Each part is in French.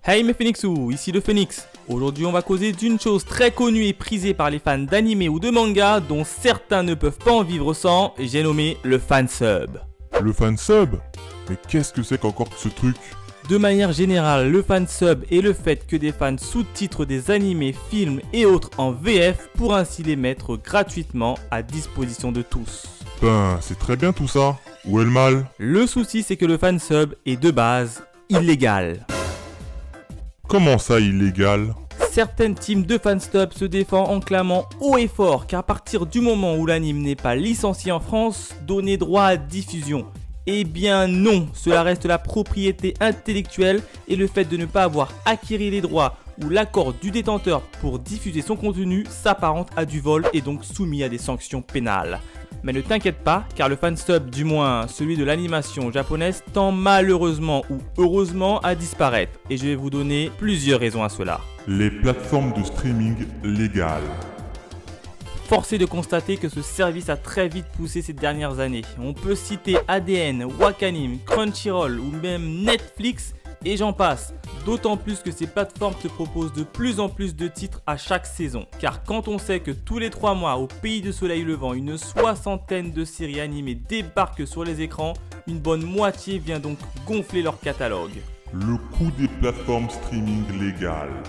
Hey mes Phoenixous, ici le Phoenix. Aujourd'hui on va causer d'une chose très connue et prisée par les fans d'anime ou de manga dont certains ne peuvent pas en vivre sans, et j'ai nommé le fansub. Le fansub? Mais qu'est-ce que c'est qu'encore ce truc? De manière générale, le fansub est le fait que des fans sous-titrent des animés, films et autres en VF pour ainsi les mettre gratuitement à disposition de tous. Ben, c'est très bien tout ça. Où est le mal? Le souci c'est que le fansub est de base illégal. Comment ça illégal? Certaines teams de fansub se défendent en clamant haut et fort qu'à partir du moment où l'anime n'est pas licencié en France, donner droit à diffusion. Eh bien non, cela reste la propriété intellectuelle et le fait de ne pas avoir acquis les droits ou l'accord du détenteur pour diffuser son contenu s'apparente à du vol et donc soumis à des sanctions pénales. Mais ne t'inquiète pas, car le fansub, du moins celui de l'animation japonaise, tend malheureusement ou heureusement à disparaître. Et je vais vous donner plusieurs raisons à cela. Les plateformes de streaming légales. Force est de constater que ce service a très vite poussé ces dernières années. On peut citer ADN, Wakanim, Crunchyroll ou même Netflix et j'en passe. D'autant plus que ces plateformes te proposent de plus en plus de titres à chaque saison. Car quand on sait que tous les 3 mois au pays de soleil levant, une soixantaine de séries animées débarquent sur les écrans, une bonne moitié vient donc gonfler leur catalogue. Le coût des plateformes streaming légales.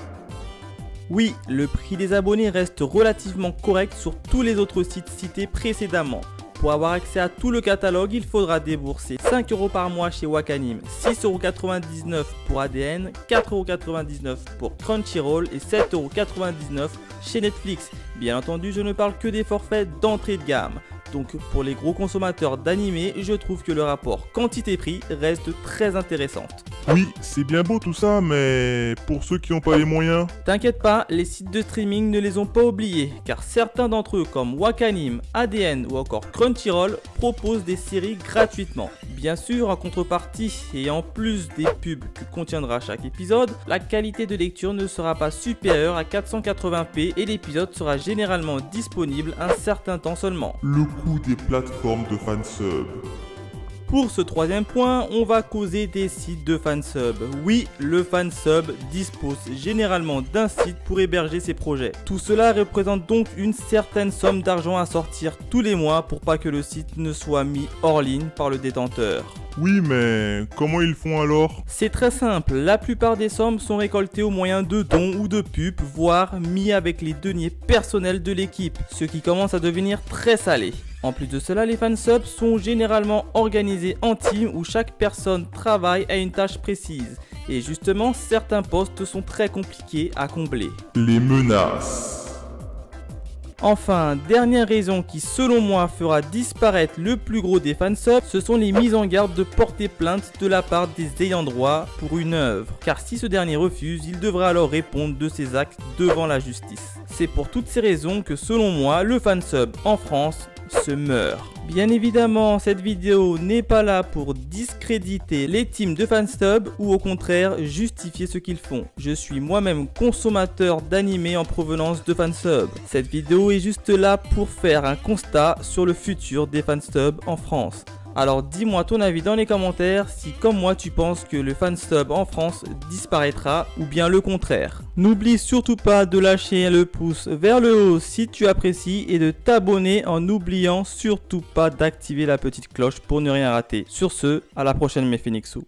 Oui, le prix des abonnés reste relativement correct sur tous les autres sites cités précédemment. Pour avoir accès à tout le catalogue, il faudra débourser 5€ par mois chez Wakanim, 6,99€ pour ADN, 4,99€ pour Crunchyroll et 7,99€ chez Netflix. Bien entendu, je ne parle que des forfaits d'entrée de gamme. Donc pour les gros consommateurs d'animés, je trouve que le rapport quantité-prix reste très intéressant. Oui, c'est bien beau tout ça, mais pour ceux qui n'ont pas les moyens... T'inquiète pas, les sites de streaming ne les ont pas oubliés, car certains d'entre eux comme Wakanim, ADN ou encore Crunchyroll proposent des séries gratuitement. Bien sûr, en contrepartie, et en plus des pubs que contiendra chaque épisode, la qualité de lecture ne sera pas supérieure à 480p et l'épisode sera généralement disponible un certain temps seulement. Le coût des plateformes de fansub. Pour ce troisième point, on va causer des sites de fansub. Oui, le fansub dispose généralement d'un site pour héberger ses projets. Tout cela représente donc une certaine somme d'argent à sortir tous les mois pour pas que le site ne soit mis hors ligne par le détenteur. Oui, mais comment ils font alors? C'est très simple, la plupart des sommes sont récoltées au moyen de dons ou de pubs, voire mis avec les deniers personnels de l'équipe, ce qui commence à devenir très salé. En plus de cela, les fansubs sont généralement organisés en team où chaque personne travaille à une tâche précise. Et justement, certains postes sont très compliqués à combler. Les menaces. Enfin, dernière raison qui selon moi fera disparaître le plus gros des fansubs, ce sont les mises en garde de porter plainte de la part des ayants droit pour une œuvre. Car si ce dernier refuse, il devra alors répondre de ses actes devant la justice. C'est pour toutes ces raisons que selon moi, le fansub en France se meurt. Bien évidemment, cette vidéo n'est pas là pour discréditer les teams de fansub ou au contraire justifier ce qu'ils font. Je suis moi-même consommateur d'animés en provenance de fansub. Cette vidéo est juste là pour faire un constat sur le futur des fansub en France. Alors dis-moi ton avis dans les commentaires si comme moi tu penses que le fansub en France disparaîtra ou bien le contraire. N'oublie surtout pas de lâcher le pouce vers le haut si tu apprécies et de t'abonner en n'oubliant surtout pas d'activer la petite cloche pour ne rien rater. Sur ce, à la prochaine mes Phoenixous.